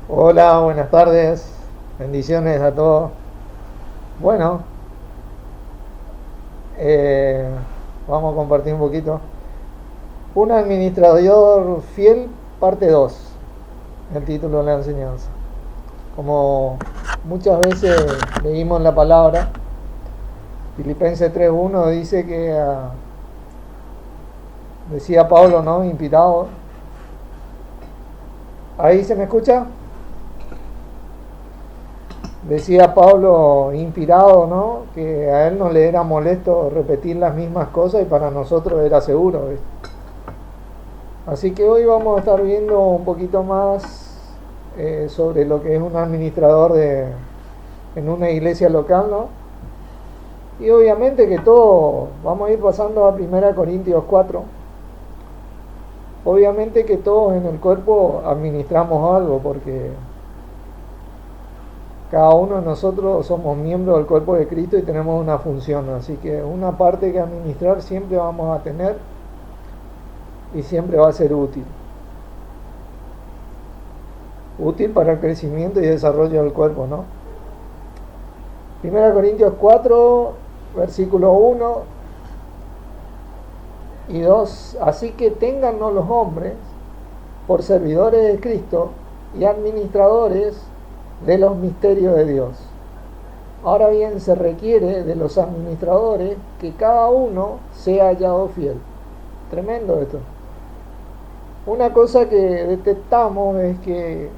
Hola, buenas tardes. Bendiciones a todos. Bueno, eh, vamos a compartir un poquito. Un administrador fiel, parte 2. El título de la enseñanza. Como muchas veces leímos en la palabra, Filipenses 3:1 dice que, decía Pablo, ¿no? Inspirado. ¿Ahí se me escucha? Decía Pablo, inspirado, ¿no? Que a él no le era molesto repetir las mismas cosas y para nosotros era seguro, ¿viste? Así que hoy vamos a estar viendo un poquito más sobre lo que es un administrador en una iglesia local, ¿no? Y obviamente que todo, vamos a ir pasando a 1 Corintios 4. Obviamente que todos en el cuerpo administramos algo, porque cada uno de nosotros somos miembros del cuerpo de Cristo y tenemos una función. Así que una parte que administrar siempre vamos a tener y siempre va a ser útil. Útil para el crecimiento y desarrollo del cuerpo, ¿no? 1 Corintios 4, versículo 1 y 2. Así que téngannos los hombres por servidores de Cristo y administradores de los misterios de Dios. Ahora bien, se requiere de los administradores que cada uno sea hallado fiel. Tremendo esto. Una cosa que detectamos es que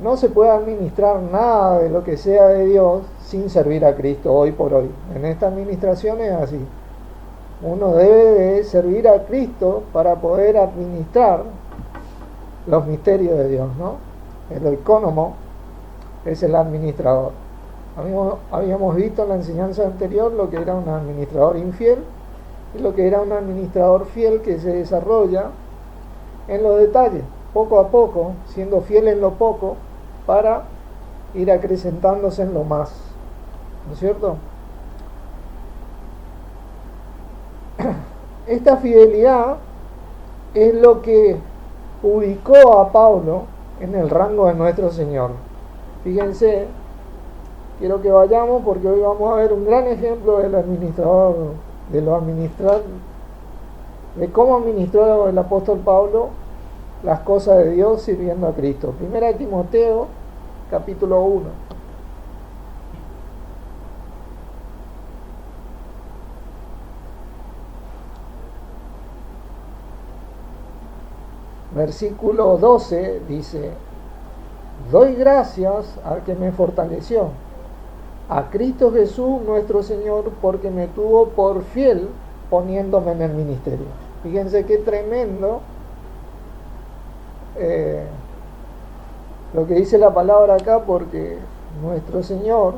no se puede administrar nada de lo que sea de Dios sin servir a Cristo hoy por hoy. En esta administración es así. Uno debe de servir a Cristo para poder administrar los misterios de Dios, ¿no? El oikónomo es el administrador. Habíamos visto en la enseñanza anterior lo que era un administrador infiel y lo que era un administrador fiel que se desarrolla en los detalles, poco a poco, siendo fiel en lo poco para ir acrecentándose en lo más, ¿no es cierto? Esta fidelidad es lo que ubicó a Pablo en el rango de nuestro Señor. Fíjense, quiero que vayamos porque hoy vamos a ver un gran ejemplo del administrador, de cómo administró el apóstol Pablo las cosas de Dios sirviendo a Cristo. 1 Timoteo, capítulo 1. Versículo 12 dice: doy gracias al que me fortaleció, a Cristo Jesús nuestro Señor, porque me tuvo por fiel poniéndome en el ministerio. Fíjense qué tremendo lo que dice la palabra acá, porque nuestro Señor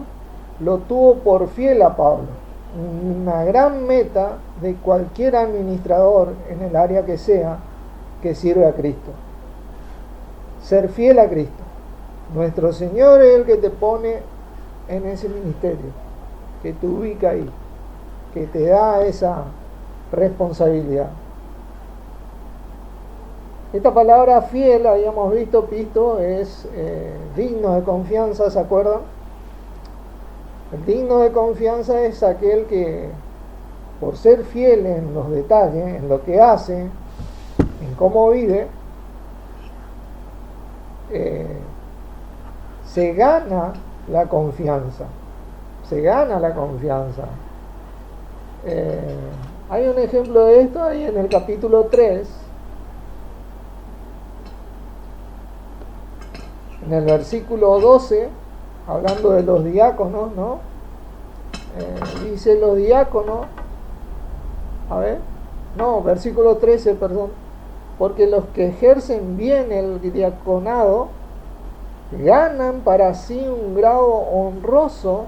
lo tuvo por fiel a Pablo. Una gran meta de cualquier administrador en el área que sea que sirve a Cristo. Ser fiel a Cristo. Nuestro Señor es el que te pone en ese ministerio, que te ubica ahí, que te da esa responsabilidad. Esta palabra fiel, habíamos visto, es digno de confianza, ¿se acuerdan? El digno de confianza es aquel que, por ser fiel en los detalles, en lo que hace, en cómo vive, se gana la confianza. Se gana la confianza. Hay un ejemplo de esto ahí en el capítulo 3, en el versículo 12, hablando de los diáconos, ¿no? Dice los diáconos, versículo 13, perdón, porque los que ejercen bien el diaconado ganan para sí un grado honroso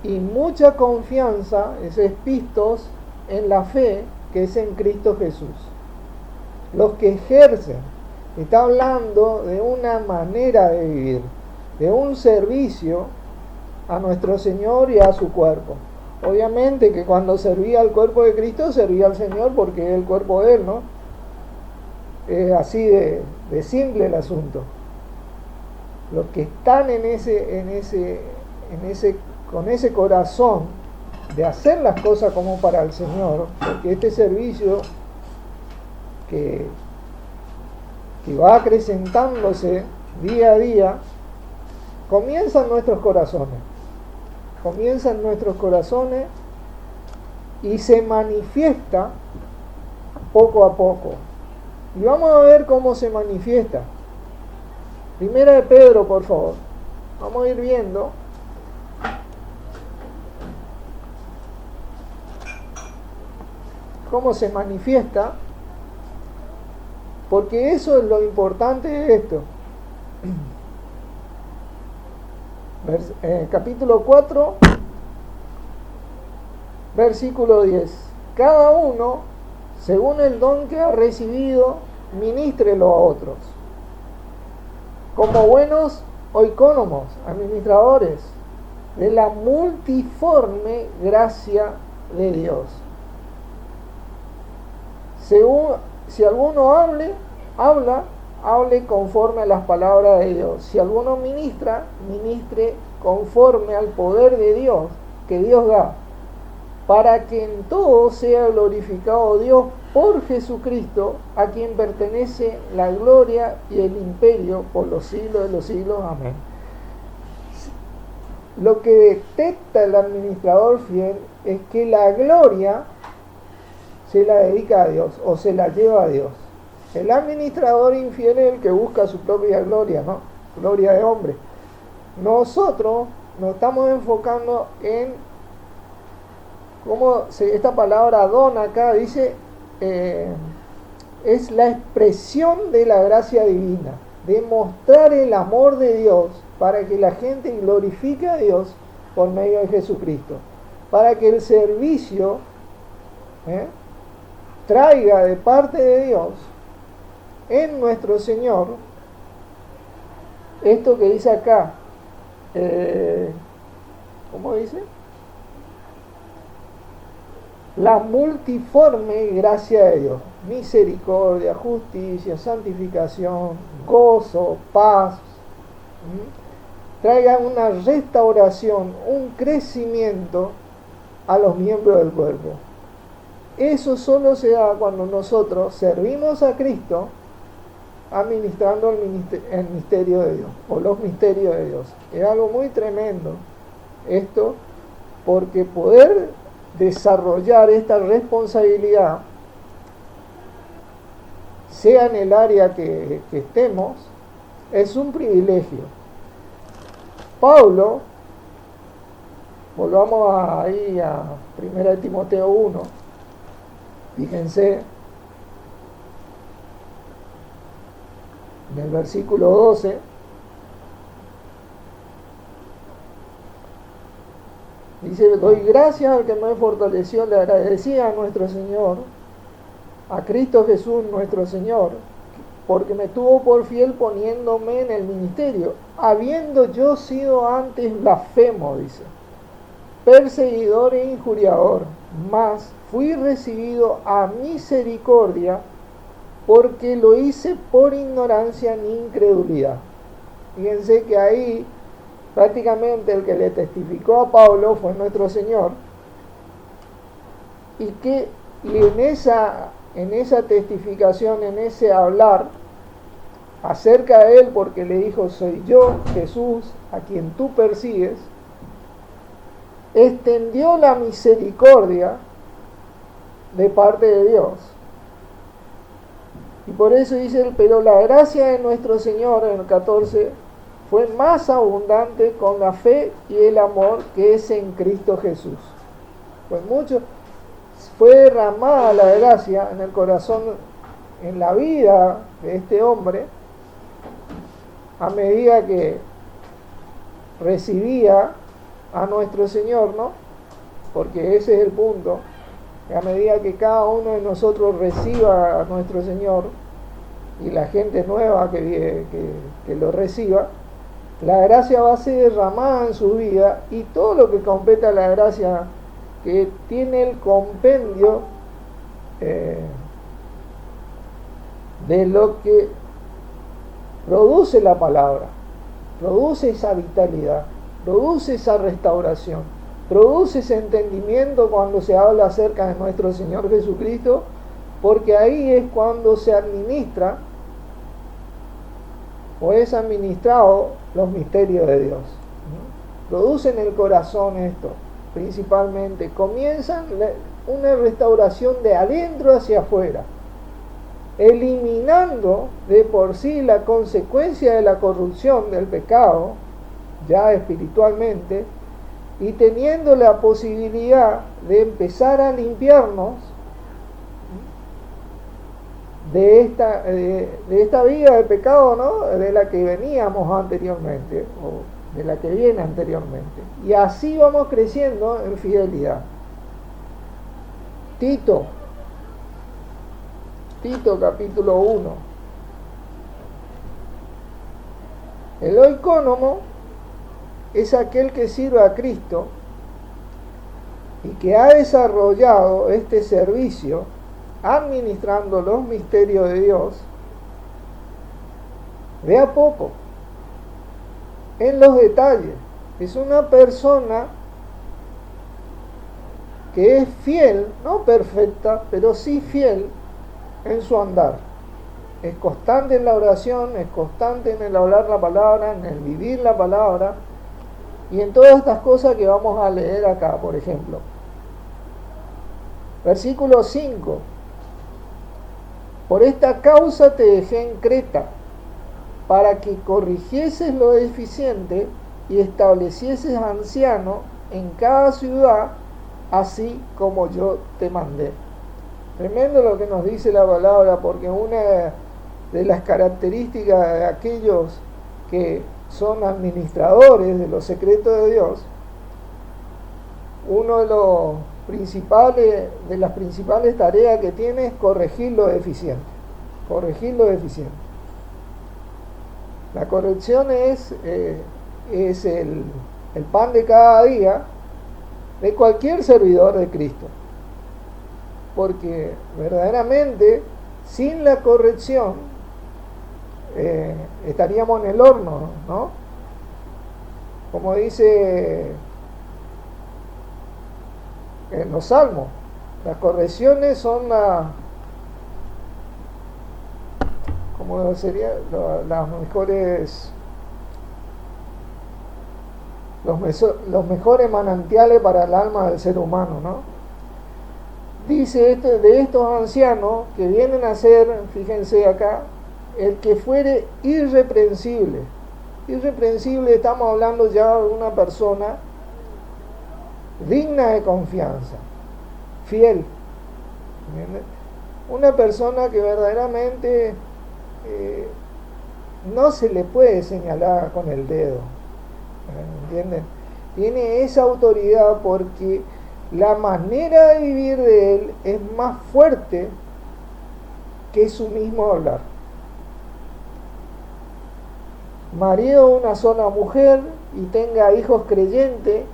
y mucha confianza, es pistos en la fe que es en Cristo Jesús. Los que ejercen, está hablando de una manera de vivir, de un servicio a nuestro Señor y a su cuerpo. Obviamente que cuando servía al cuerpo de Cristo, servía al Señor porque es el cuerpo de Él, ¿no? Es así de simple el asunto. los que están con ese corazón de hacer las cosas como para el Señor, porque este servicio que va acrecentándose día a día, comienza en nuestros corazones y se manifiesta poco a poco. Y vamos a ver cómo se manifiesta. Primera de Pedro, por favor. Vamos a ir viendo cómo se manifiesta, porque eso es lo importante de esto. Capítulo 4, versículo 10. Cada uno, según el don que ha recibido, ministrelo a otros, como buenos oikónomos, administradores de la multiforme gracia de Dios. Si alguno hable conforme a las palabras de Dios. Si alguno ministre conforme al poder de Dios, que Dios da, para que en todo sea glorificado Dios por Jesucristo, a quien pertenece la gloria y el imperio por los siglos de los siglos. Amén. Lo que detecta el administrador fiel es que la gloria se la dedica a Dios o se la lleva a Dios. El administrador infiel es el que busca su propia gloria, ¿no? Gloria de hombre. Nosotros nos estamos enfocando en cómo esta palabra don acá dice, es la expresión de la gracia divina, de mostrar el amor de Dios para que la gente glorifique a Dios por medio de Jesucristo, para que el servicio traiga de parte de Dios en nuestro Señor esto que dice acá, ¿cómo dice? La multiforme gracia de Dios, misericordia, justicia, santificación, gozo, paz, traiga una restauración, un crecimiento a los miembros del cuerpo. Eso solo se da cuando nosotros servimos a Cristo administrando el misterio de Dios o los misterios de Dios. Es algo muy tremendo esto, porque poder desarrollar esta responsabilidad, sea en el área que estemos, es un privilegio. Pablo, volvamos ahí a 1 Timoteo 1, fíjense, en el versículo 12, dice: doy gracias al que me fortaleció, le agradecía a nuestro Señor, a Cristo Jesús nuestro Señor, porque me tuvo por fiel poniéndome en el ministerio, habiendo yo sido antes blasfemo, dice, perseguidor e injuriador, mas fui recibido a misericordia, porque lo hice por ignorancia ni incredulidad. Fíjense que ahí prácticamente el que le testificó a Pablo fue nuestro Señor, y en esa testificación, en ese hablar acerca de él, porque le dijo: soy yo, Jesús, a quien tú persigues, extendió la misericordia de parte de Dios. Y por eso dice: pero la gracia de nuestro Señor, en el 14, fue más abundante con la fe y el amor que es en Cristo Jesús. Pues fue derramada la gracia en el corazón, en la vida de este hombre, a medida que recibía a nuestro Señor, ¿no? Porque ese es el punto. A medida que cada uno de nosotros reciba a nuestro Señor, y la gente nueva que lo reciba, la gracia va a ser derramada en su vida, y todo lo que compete a la gracia, que tiene el compendio de lo que produce la palabra, produce esa vitalidad, produce esa restauración, produce ese entendimiento cuando se habla acerca de nuestro Señor Jesucristo, porque ahí es cuando se administra o es administrado los misterios de Dios. Produce en el corazón esto, principalmente. Comienzan una restauración de adentro hacia afuera, eliminando de por sí la consecuencia de la corrupción del pecado, ya espiritualmente, y teniendo la posibilidad de empezar a limpiarnos de esta vida de pecado, ¿no?, de la que veníamos anteriormente, o de la que viene anteriormente. Y así vamos creciendo en fidelidad. Tito capítulo 1. El oikónomo es aquel que sirve a Cristo y que ha desarrollado este servicio administrando los misterios de Dios de a poco, en los detalles. Es una persona que es fiel, no perfecta, pero sí fiel en su andar. Es constante en la oración, es constante en el hablar la palabra, en el vivir la palabra, y en todas estas cosas que vamos a leer acá, por ejemplo. Versículo 5. Por esta causa te dejé en Creta, para que corrigieses lo deficiente y establecieses anciano en cada ciudad, así como yo te mandé. Tremendo lo que nos dice la palabra, porque una de las características de aquellos que son administradores de los secretos de Dios, uno de las principales tareas que tiene es corregir lo deficiente. Corregir lo deficiente. La corrección es el pan de cada día de cualquier servidor de Cristo. Porque verdaderamente sin la corrección estaríamos en el horno, ¿no? Como dice en los salmos, las correcciones son como serían las mejores, los mejores manantiales para el alma del ser humano, ¿no? Dice de estos ancianos que vienen a ser, fíjense acá, el que fuere irreprensible. Irreprensible, estamos hablando ya de una persona digna de confianza, fiel. ¿Entiendes? Una persona que verdaderamente no se le puede señalar con el dedo. ¿Entienden? Tiene esa autoridad porque la manera de vivir de él es más fuerte que su mismo hablar. Marido de una sola mujer y tenga hijos creyentes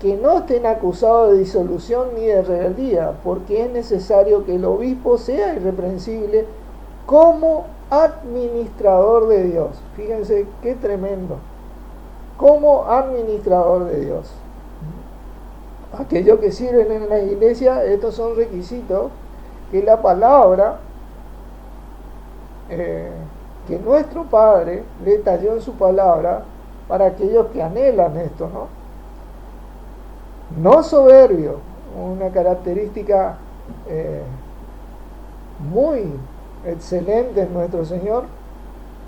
que no estén acusados de disolución ni de rebeldía, porque es necesario que el obispo sea irreprensible como administrador de Dios. Fíjense qué tremendo. Como administrador de Dios. Aquellos que sirven en la iglesia, estos son requisitos que la palabra que nuestro Padre le talló en su palabra para aquellos que anhelan esto, ¿no? No soberbio, una característica muy excelente en nuestro Señor,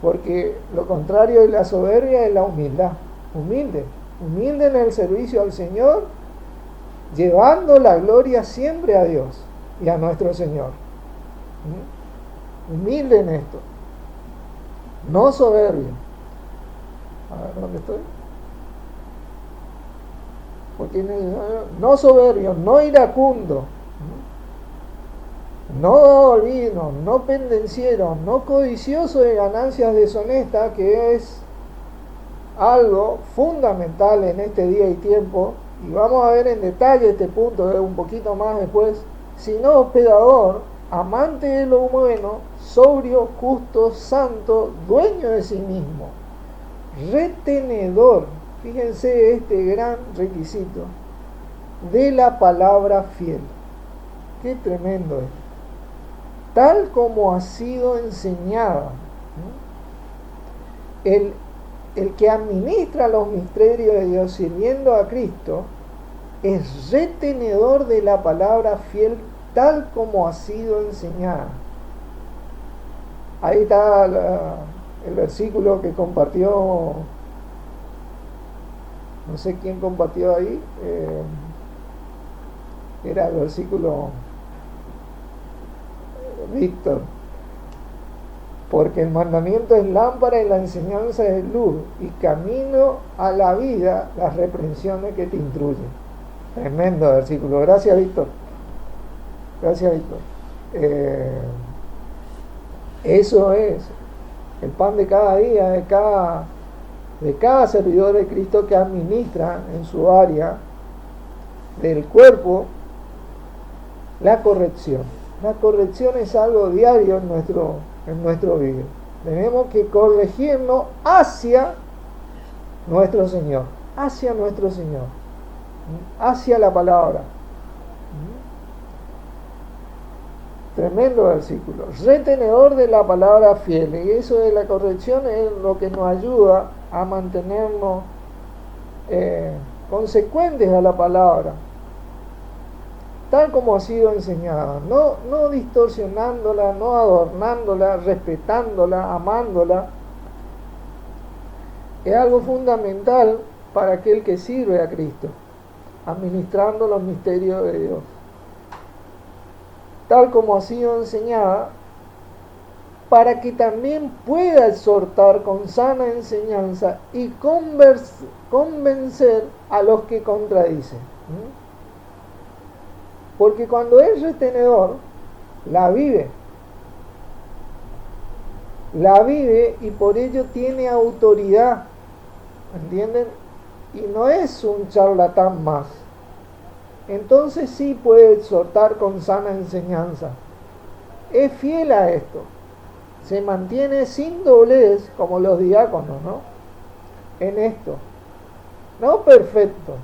porque lo contrario de la soberbia es la humildad. Humilde en el servicio al Señor, llevando la gloria siempre a Dios y a nuestro Señor. Humilde en esto, no soberbio. A ver, ¿dónde estoy? Porque no soberbio, no iracundo, no olvido, no pendenciero, no codicioso de ganancias deshonestas, que es algo fundamental en este día y tiempo, y vamos a ver en detalle este punto un poquito más después, sino hospedador, amante de lo bueno, sobrio, justo, santo, dueño de sí mismo. retenedor, fíjense este gran requisito, de la palabra fiel. Qué tremendo es. Tal como ha sido enseñada. El que administra los misterios de Dios sirviendo a Cristo es retenedor de la palabra fiel tal como ha sido enseñada. Ahí está el versículo que compartió, no sé quién compartió ahí, era el versículo Víctor. Porque el mandamiento es lámpara y la enseñanza es luz, y camino a la vida las reprensiones que te instruyen. Tremendo versículo. Gracias, Víctor. Gracias, Víctor. Eso es el pan de cada día, de cada servidor de Cristo que administra en su área del cuerpo la corrección. La corrección es algo diario en nuestro vivir. Tenemos que corregirnos hacia nuestro Señor, hacia la palabra. Tremendo versículo. Retenedor de la palabra fiel. Y eso de la corrección es lo que nos ayuda a mantenernos consecuentes a la palabra, tal como ha sido enseñada, no distorsionándola, no adornándola, respetándola, amándola. Es algo fundamental para aquel que sirve a Cristo, administrando los misterios de Dios. Tal como ha sido enseñada, para que también pueda exhortar con sana enseñanza y convencer a los que contradicen. Porque cuando es retenedor, la vive y por ello tiene autoridad, ¿entienden? Y no es un charlatán más. Entonces sí puede exhortar con sana enseñanza. Es fiel a esto. Se mantiene sin doblez como los diáconos, ¿no? En esto. No perfecto.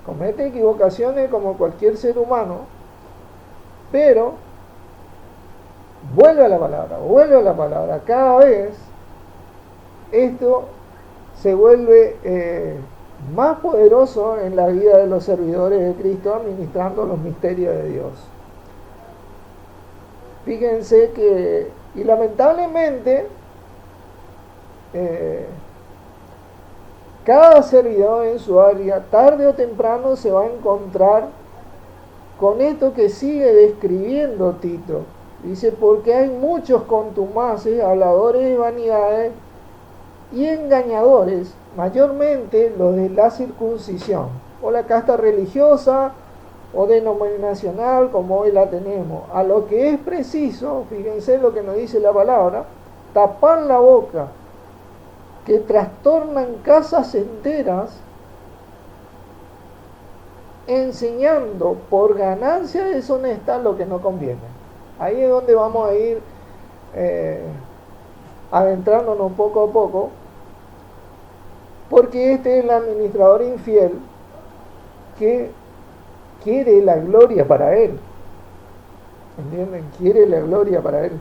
Comete equivocaciones como cualquier ser humano, pero vuelve a la palabra. Cada vez esto se vuelve más poderoso en la vida de los servidores de Cristo, administrando los misterios de Dios. Fíjense que, y lamentablemente, cada servidor en su área, tarde o temprano, se va a encontrar con esto que sigue describiendo Tito. Dice, porque hay muchos contumaces, habladores de vanidades y engañadores, mayormente los de la circuncisión, o la casta religiosa, o denominacional, como hoy la tenemos. A lo que es preciso, fíjense lo que nos dice la palabra, tapar la boca, que trastornan casas enteras, enseñando por ganancia deshonesta lo que no conviene. Ahí es donde vamos a ir adentrándonos poco a poco, porque este es el administrador infiel que quiere la gloria para él. ¿Entienden? Quiere la gloria para él.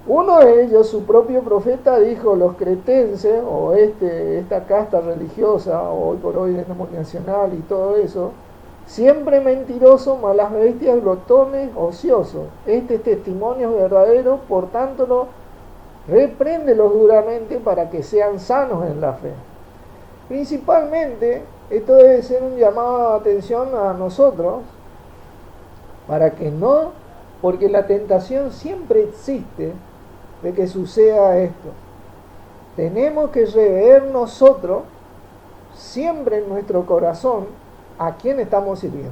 Uno de ellos, su propio profeta, dijo: los cretenses, o esta casta religiosa, o hoy por hoy denominacional y todo eso, siempre mentirosos, malas bestias, glotones, ociosos. Este testimonio es verdadero, por tanto, repréndelos duramente para que sean sanos en la fe. Principalmente, esto debe ser un llamado de atención a nosotros, para que no, porque la tentación siempre existe de que suceda esto. Tenemos que rever nosotros, siempre en nuestro corazón, a quién estamos sirviendo.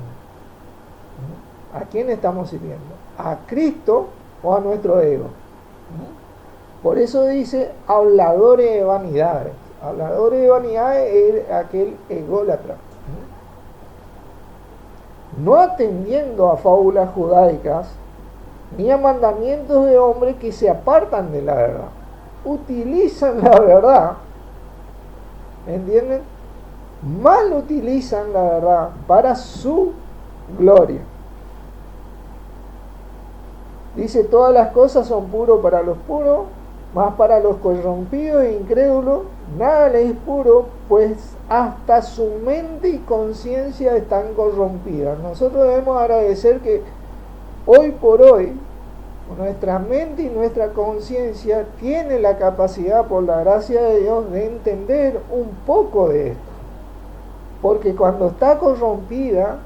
¿A quién estamos sirviendo? ¿A Cristo o a nuestro ego? Por eso dice habladores de vanidades. Habladores de vanidades es aquel ególatra. No atendiendo a fábulas judaicas ni a mandamientos de hombres que se apartan de la verdad. Utilizan la verdad ¿entienden? Mal utilizan la verdad para su gloria. Dice, todas las cosas son puros para los puros, mas para los corrompidos e incrédulos nada les es puro, pues hasta su mente y conciencia están corrompidas. Nosotros debemos agradecer que hoy por hoy nuestra mente y nuestra conciencia tiene la capacidad, por la gracia de Dios, de entender un poco de esto. Porque cuando está corrompida,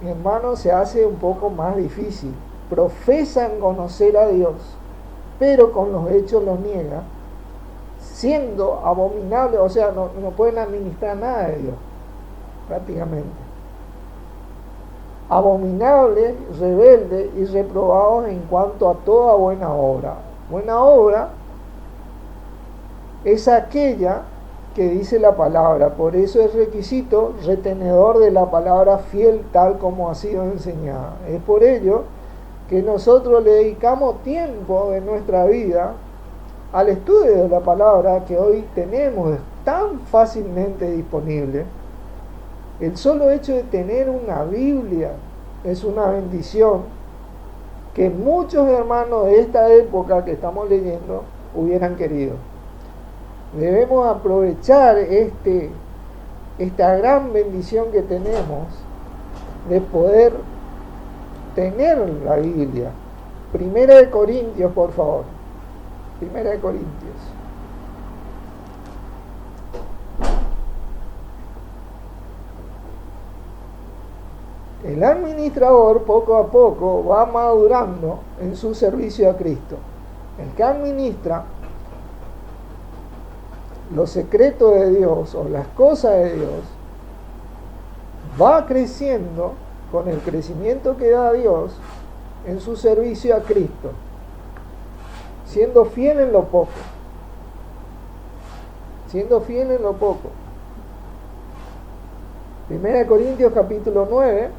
mi hermano, se hace un poco más difícil. Profesan conocer a Dios, pero con los hechos los niegan, siendo abominables, o sea, no pueden administrar nada de Dios, prácticamente. Abominables, rebeldes y reprobados en cuanto a toda buena obra. Buena obra es aquella que dice la palabra, por eso es requisito retenedor de la palabra fiel tal como ha sido enseñada. Es por ello que nosotros le dedicamos tiempo de nuestra vida al estudio de la palabra que hoy tenemos tan fácilmente disponible. El solo hecho de tener una Biblia es una bendición que muchos hermanos de esta época que estamos leyendo hubieran querido. Debemos aprovechar esta gran bendición que tenemos de poder tener la Biblia. Primera de Corintios, por favor. Primera de Corintios. El administrador poco a poco va madurando en su servicio a Cristo. El que administra los secretos de Dios o las cosas de Dios va creciendo con el crecimiento que da Dios en su servicio a Cristo, siendo fiel en lo poco. Siendo fiel en lo poco. Primera de Corintios capítulo 9,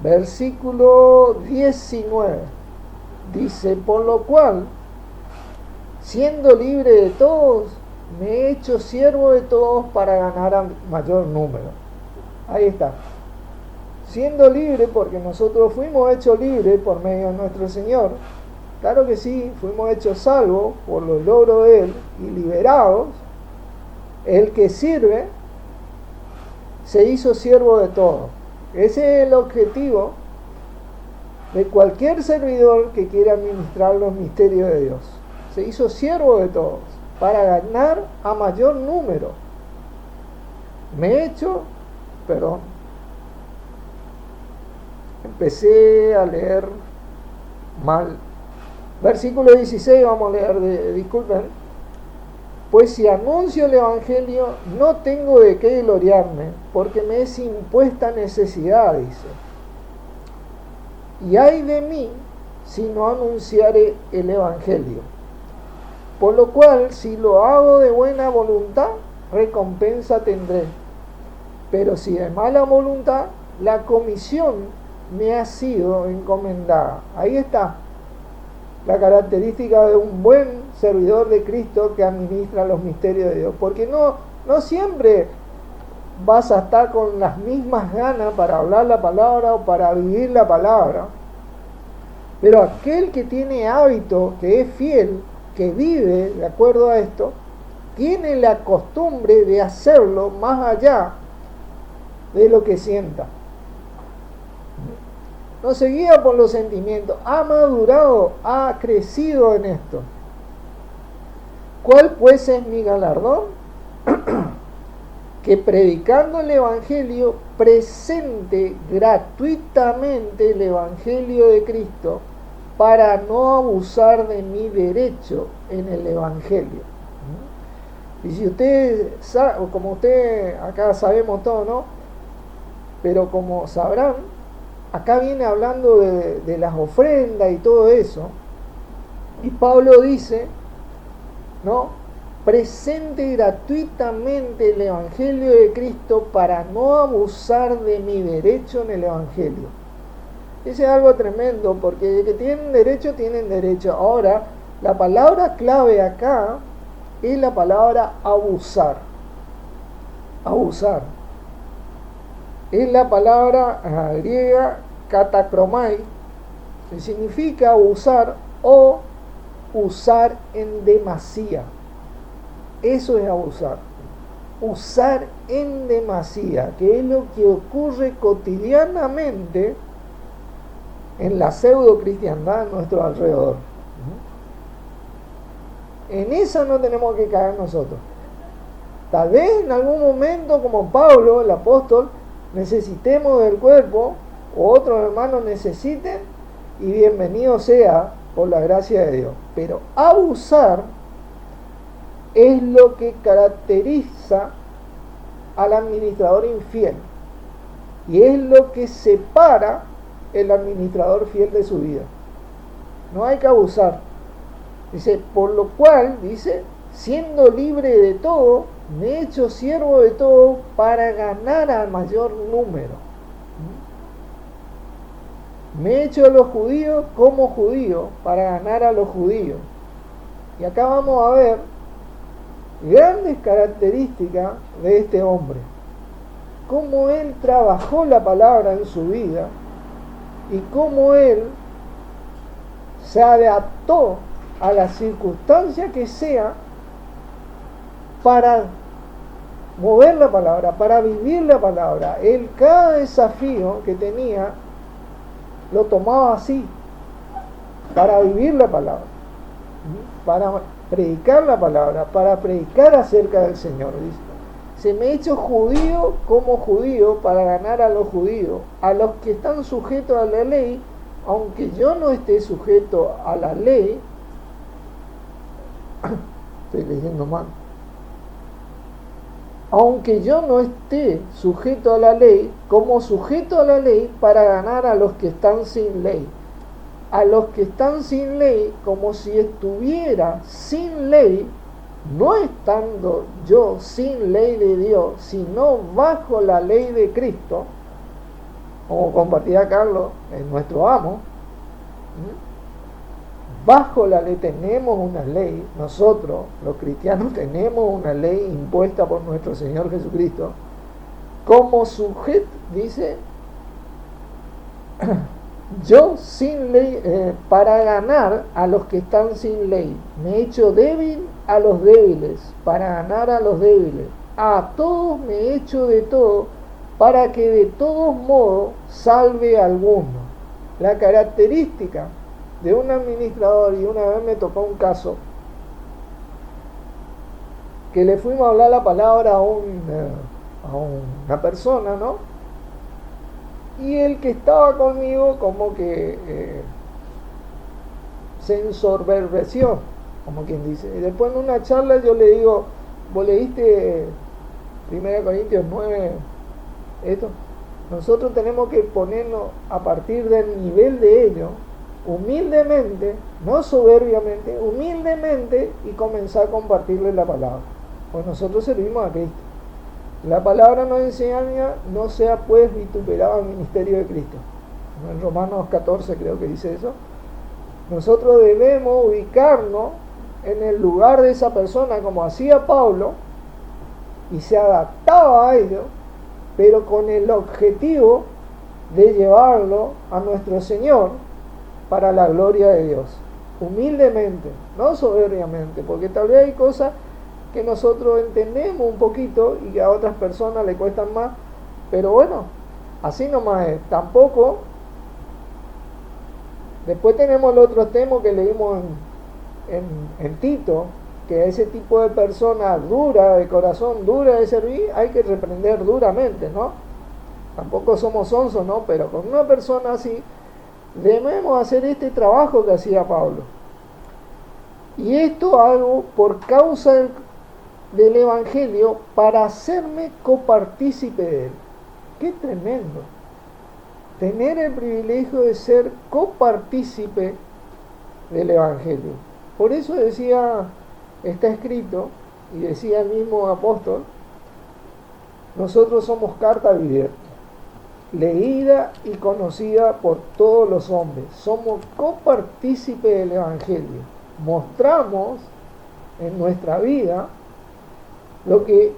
versículo 19. Dice, por lo cual, siendo libre de todos, me he hecho siervo de todos para ganar a mayor número. Ahí está. Siendo libre, porque nosotros fuimos hechos libres por medio de nuestro Señor. Claro que sí, fuimos hechos salvos por los logros de Él y liberados. El que sirve se hizo siervo de todos. Ese es el objetivo de cualquier servidor que quiera administrar los misterios de Dios. Se hizo siervo de todos para ganar a mayor número. Me he hecho, perdón, empecé a leer mal. Versículo 16 vamos a leer, disculpen. Pues si anuncio el Evangelio, no tengo de qué gloriarme, porque me es impuesta necesidad, dice. Y ay de mí si no anunciare el Evangelio. Por lo cual, si lo hago de buena voluntad, recompensa tendré. Pero si de mala voluntad, la comisión me ha sido encomendada. Ahí está la característica de un buen servidor de Cristo que administra los misterios de Dios. Porque no siempre vas a estar con las mismas ganas para hablar la palabra o para vivir la palabra. Pero aquel que tiene hábito, que es fiel, que vive de acuerdo a esto, tiene la costumbre de hacerlo más allá de lo que sienta. No se guía por los sentimientos, ha madurado, ha crecido en esto. ¿Cuál pues es mi galardón? Que predicando el Evangelio, presente gratuitamente el Evangelio de Cristo para no abusar de mi derecho en el Evangelio. Y si usted sabe, como usted acá sabemos todo, ¿no? Pero como sabrán, acá viene hablando de las ofrendas y todo eso. Y Pablo dice, ¿no? Presente gratuitamente el Evangelio de Cristo para no abusar de mi derecho en el Evangelio. Ese es algo tremendo, porque de que tienen derecho, tienen derecho. Ahora, la palabra clave acá es la palabra abusar. Abusar. Es la palabra griega katakromai, que significa abusar o usar en demasía. Eso es abusar. Usar en demasía, que es lo que ocurre cotidianamente en la pseudo cristiandad a nuestro alrededor. En esa no tenemos que caer nosotros. Tal vez en algún momento, como Pablo, el apóstol, necesitemos del cuerpo, o otros hermanos necesiten, y bienvenido sea por la gracia de Dios. Pero abusar es lo que caracteriza al administrador infiel, y es lo que separa el administrador fiel de su vida. No hay que abusar. Dice, por lo cual, dice, siendo libre de todo, me he hecho siervo de todo para ganar al mayor número. Me he hecho a los judíos como judío para ganar a los judíos. Y acá vamos a ver grandes características de este hombre. Cómo él trabajó la palabra en su vida y cómo él se adaptó a la circunstancia que sea para mover la palabra, para vivir la palabra. Él cada desafío que tenía lo tomaba así, para vivir la palabra, para predicar la palabra, para predicar acerca del Señor. Dice, se me ha hecho judío como judío para ganar a los judíos, a los que están sujetos a la ley, aunque yo no esté sujeto a la ley. Estoy leyendo mal. Aunque yo no esté sujeto a la ley, como sujeto a la ley para ganar a los que están sin ley. A los que están sin ley, como si estuviera sin ley, no estando yo sin ley de Dios, sino bajo la ley de Cristo, como compartía Carlos, en nuestro amo. Bajo la ley tenemos una ley, nosotros los cristianos tenemos una ley impuesta por nuestro Señor Jesucristo, como sujeto, dice, yo sin ley, para ganar a los que están sin ley, me he hecho débil a los débiles, para ganar a los débiles, a todos me he hecho de todo, para que de todos modos salve a alguno. La característica de un administrador, y una vez me tocó un caso que le fuimos a hablar la palabra a una persona, ¿no? Y el que estaba conmigo como que se ensoberbeció, como quien dice. Y después en una charla yo le digo, ¿vos leíste 1 Corintios 9 esto? Nosotros tenemos que ponernos a partir del nivel de ellos, humildemente, no soberbiamente, humildemente, y comenzar a compartirles la palabra. Pues nosotros servimos a Cristo. La palabra nos enseña, no sea pues vituperado el ministerio de Cristo. En Romanos 14 creo que dice eso. Nosotros debemos ubicarnos en el lugar de esa persona, como hacía Pablo, y se adaptaba a ello, pero con el objetivo de llevarlo a nuestro Señor para la gloria de Dios, humildemente, no soberbiamente, porque tal vez hay cosas que nosotros entendemos un poquito y que a otras personas le cuestan más, pero bueno, así nomás es. Tampoco, después tenemos el otro tema que leímos en Tito, que ese tipo de persona dura, de corazón dura de servir, hay que reprender duramente, ¿no? Tampoco somos sonsos, ¿no? Pero con una persona así debemos hacer este trabajo que hacía Pablo. Y esto hago por causa del Evangelio, para hacerme copartícipe de él. ¡Qué tremendo! Tener el privilegio de ser copartícipe del Evangelio. Por eso decía, está escrito, y decía el mismo apóstol, nosotros somos carta abierta, leída y conocida por todos los hombres. Somos copartícipes del Evangelio. Mostramos en nuestra vida lo que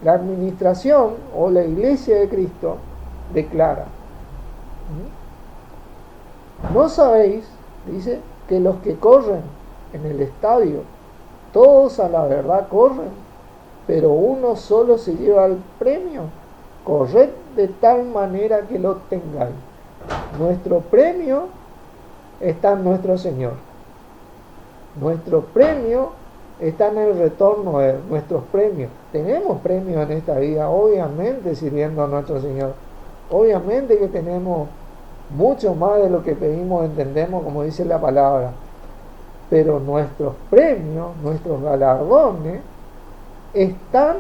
la administración o la Iglesia de Cristo declara. ¿No sabéis, dice, que los que corren en el estadio, todos a la verdad corren, pero uno solo se lleva el premio? Corred de tal manera que lo tengáis. Nuestro premio está en nuestro Señor. Nuestro premio está en el retorno de nuestros premios. Tenemos premios en esta vida, obviamente, sirviendo a nuestro Señor. Obviamente que tenemos mucho más de lo que pedimos, entendemos, como dice la palabra. Pero nuestros premios, nuestros galardones, están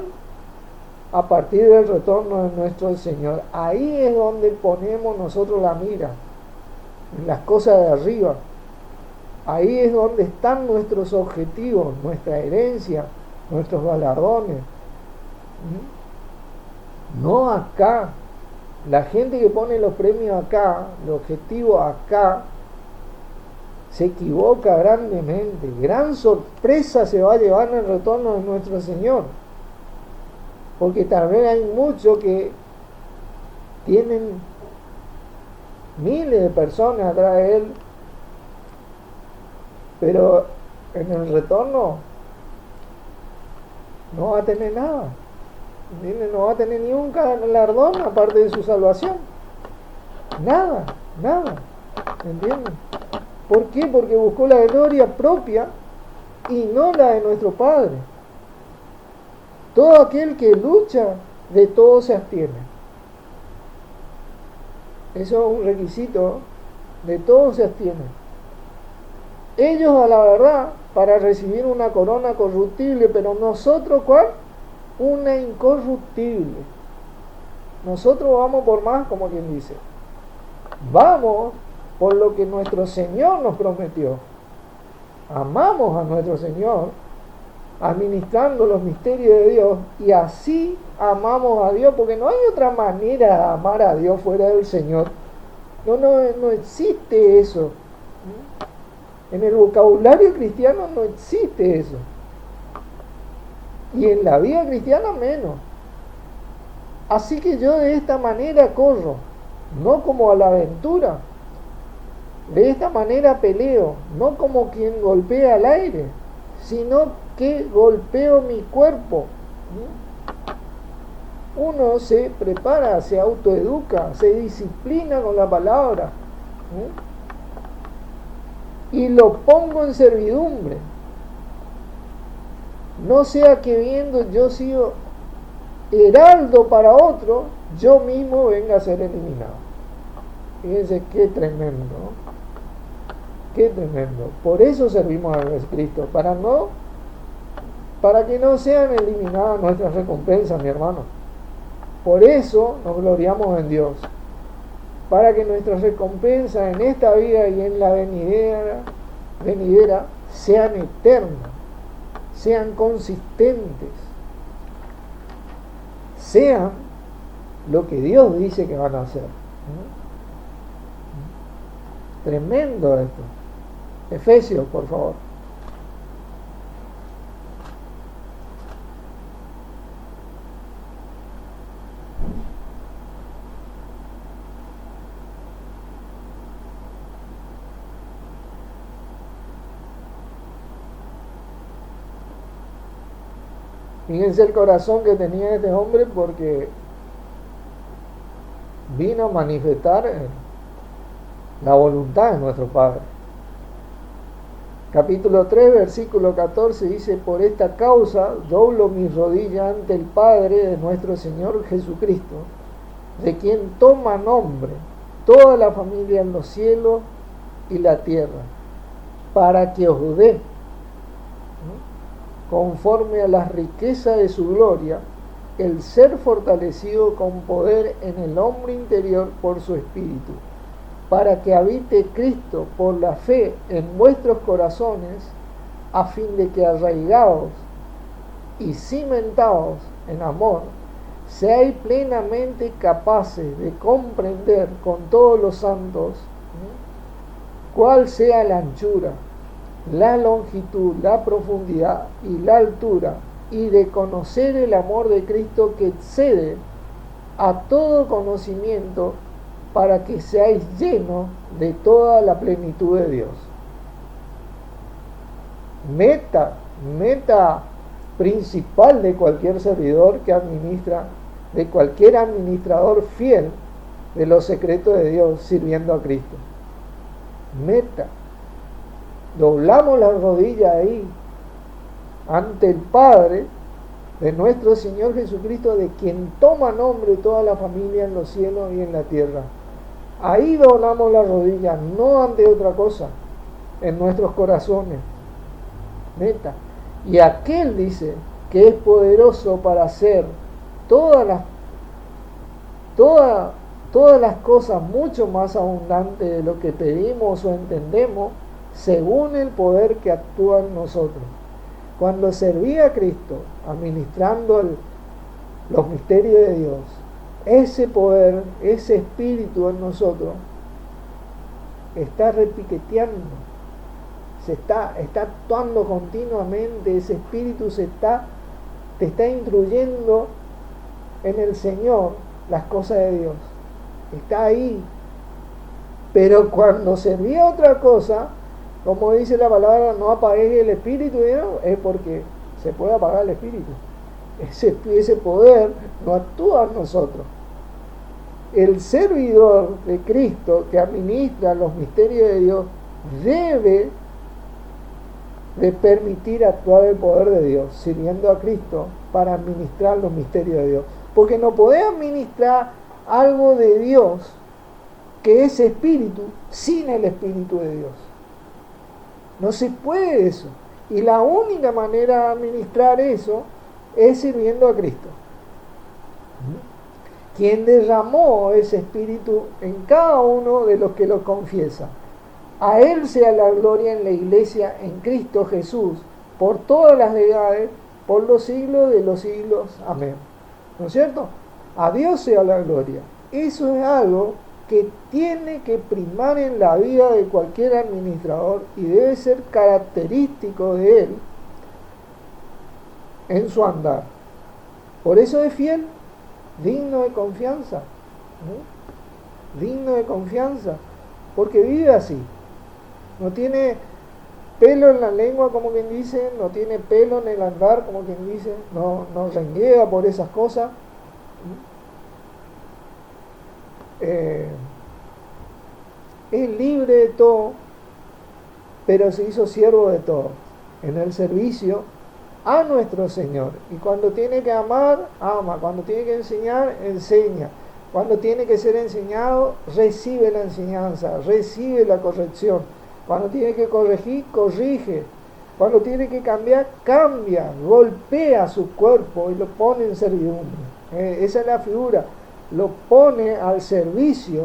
a partir del retorno de nuestro Señor. Ahí es donde ponemos nosotros la mira, en las cosas de arriba. Ahí es donde están nuestros objetivos, nuestra herencia, nuestros galardones. No acá. La gente que pone los premios acá, los objetivos acá, se equivoca grandemente. Gran sorpresa se va a llevar en el retorno de nuestro Señor. Porque tal vez hay muchos que tienen miles de personas atrás de Él, pero en el retorno no va a tener nada. ¿Entiendes? No va a tener ni un galardón aparte de su salvación. Nada. ¿Entienden? ¿Por qué? Porque buscó la gloria propia y no la de nuestro Padre. Todo aquel que lucha, de todo se abstiene. Eso es un requisito. De todo se abstiene. Ellos, a la verdad, para recibir una corona corruptible, pero nosotros, ¿cuál? Una incorruptible. Nosotros vamos por más, como quien dice. Vamos por lo que nuestro Señor nos prometió. Amamos a nuestro Señor, administrando los misterios de Dios, y así amamos a Dios, porque no hay otra manera de amar a Dios fuera del Señor. No existe eso. En el vocabulario cristiano no existe eso. Y en la vida cristiana menos. Así que yo de esta manera corro, no como a la aventura. De esta manera peleo, no como quien golpea al aire, sino que golpeo mi cuerpo. Uno se prepara, se autoeduca, se disciplina con la palabra. Y lo pongo en servidumbre. No sea que viendo yo sigo heraldo para otro, yo mismo venga a ser eliminado. Fíjense qué tremendo. Qué tremendo. Por eso servimos a Jesucristo, para que no sean eliminadas nuestras recompensas, mi hermano. Por eso nos gloriamos en Dios, para que nuestras recompensas en esta vida y en la venidera sean eternas, sean consistentes, sean lo que Dios dice que van a hacer. Tremendo esto. Efesios, por favor. Fíjense el corazón que tenía este hombre, porque vino a manifestar la voluntad de nuestro Padre. Capítulo 3, versículo 14 dice: por esta causa doblo mis rodillas ante el Padre de nuestro Señor Jesucristo, de quien toma nombre toda la familia en los cielos y la tierra, para que os dé, conforme a las riquezas de su gloria, el ser fortalecido con poder en el hombre interior por su Espíritu, para que habite Cristo por la fe en vuestros corazones, a fin de que arraigados y cimentados en amor, seáis plenamente capaces de comprender con todos los santos cuál sea la anchura la longitud, la profundidad y la altura, y de conocer el amor de Cristo que excede a todo conocimiento, para que seáis llenos de toda la plenitud de Dios. Meta principal de cualquier servidor que administra, de cualquier administrador fiel de los secretos de Dios sirviendo a Cristo. Meta. Doblamos la rodilla ahí ante el Padre de nuestro Señor Jesucristo, de quien toma nombre toda la familia en los cielos y en la tierra. Ahí doblamos la rodilla, no ante otra cosa, en nuestros corazones. Meta. Y aquel dice que es poderoso para hacer todas las cosas mucho más abundantes de lo que pedimos o entendemos, según el poder que actúa en nosotros. Cuando servía a Cristo, administrando los misterios de Dios, ese poder, ese espíritu en nosotros, está repiqueteando, está actuando continuamente. Ese espíritu te está instruyendo en el Señor las cosas de Dios. Está ahí. Pero cuando servía otra cosa, como dice la palabra, no apaguéis el espíritu, ¿no? Es porque se puede apagar el espíritu. Ese poder no actúa en nosotros. El servidor de Cristo que administra los misterios de Dios debe de permitir actuar el poder de Dios, sirviendo a Cristo para administrar los misterios de Dios. Porque no podés administrar algo de Dios que es espíritu sin el espíritu de Dios. No se puede eso. Y la única manera de administrar eso es sirviendo a Cristo, quien derramó ese espíritu en cada uno de los que lo confiesan. A Él sea la gloria en la iglesia, en Cristo Jesús, por todas las edades, por los siglos de los siglos. Amén. ¿No es cierto? A Dios sea la gloria. Eso es algo que tiene que primar en la vida de cualquier administrador y debe ser característico de él en su andar. Por eso es fiel, digno de confianza, ¿no? Digno de confianza, porque vive así. No tiene pelo en la lengua, como quien dice, no tiene pelo en el andar, como quien dice, no renguea por esas cosas. Es libre de todo, pero se hizo siervo de todo, en el servicio a nuestro Señor. Y cuando tiene que amar, ama. Cuando tiene que enseñar, enseña. Cuando tiene que ser enseñado, recibe la enseñanza, recibe la corrección. Cuando tiene que corregir, corrige. Cuando tiene que cambiar, cambia. Golpea su cuerpo y lo pone en servidumbre. Esa es la figura. Lo pone al servicio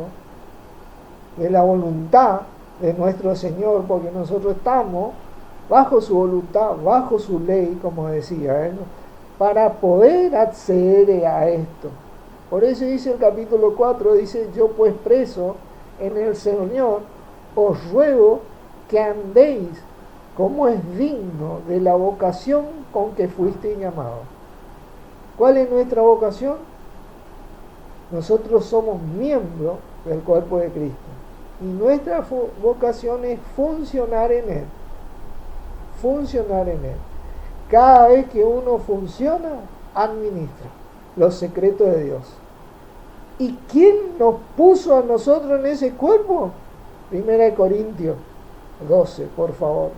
de la voluntad de nuestro Señor, porque nosotros estamos bajo su voluntad, bajo su ley, como decía, para poder acceder a esto. Por eso dice el capítulo 4, dice: yo pues preso en el Señor, os ruego que andéis como es digno de la vocación con que fuiste llamado. ¿Cuál es nuestra vocación? Nosotros somos miembros del cuerpo de Cristo. Y nuestra vocación es funcionar en Él. Funcionar en Él. Cada vez que uno funciona, administra los secretos de Dios. ¿Y quién nos puso a nosotros en ese cuerpo? 1 Corintios 12, por favor.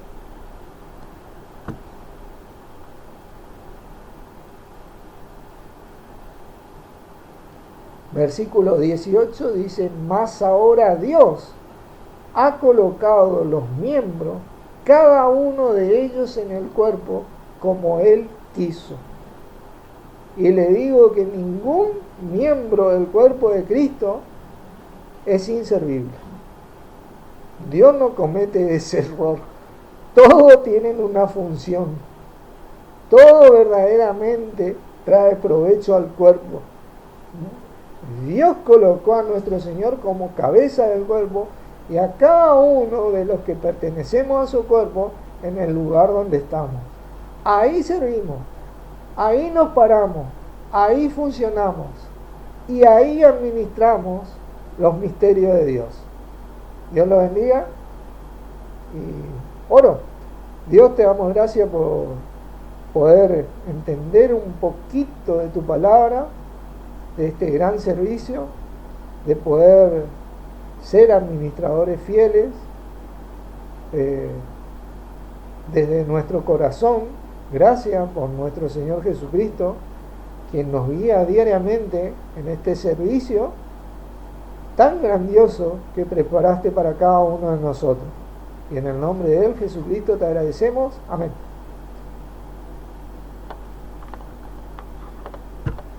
Versículo 18 dice: mas ahora Dios ha colocado los miembros, cada uno de ellos en el cuerpo, como Él quiso. Y le digo que ningún miembro del cuerpo de Cristo es inservible. Dios no comete ese error. Todos tienen una función. Todo verdaderamente trae provecho al cuerpo. Dios colocó a nuestro Señor como cabeza del cuerpo, y a cada uno de los que pertenecemos a su cuerpo en el lugar donde estamos. Ahí servimos, ahí nos paramos, ahí funcionamos y ahí administramos los misterios de Dios. Dios los bendiga y oro. Dios, te damos gracias por poder entender un poquito de tu palabra, de este gran servicio, de poder ser administradores fieles desde nuestro corazón. Gracias por nuestro Señor Jesucristo, quien nos guía diariamente en este servicio tan grandioso que preparaste para cada uno de nosotros. Y en el nombre de Él, Jesucristo, te agradecemos. Amén.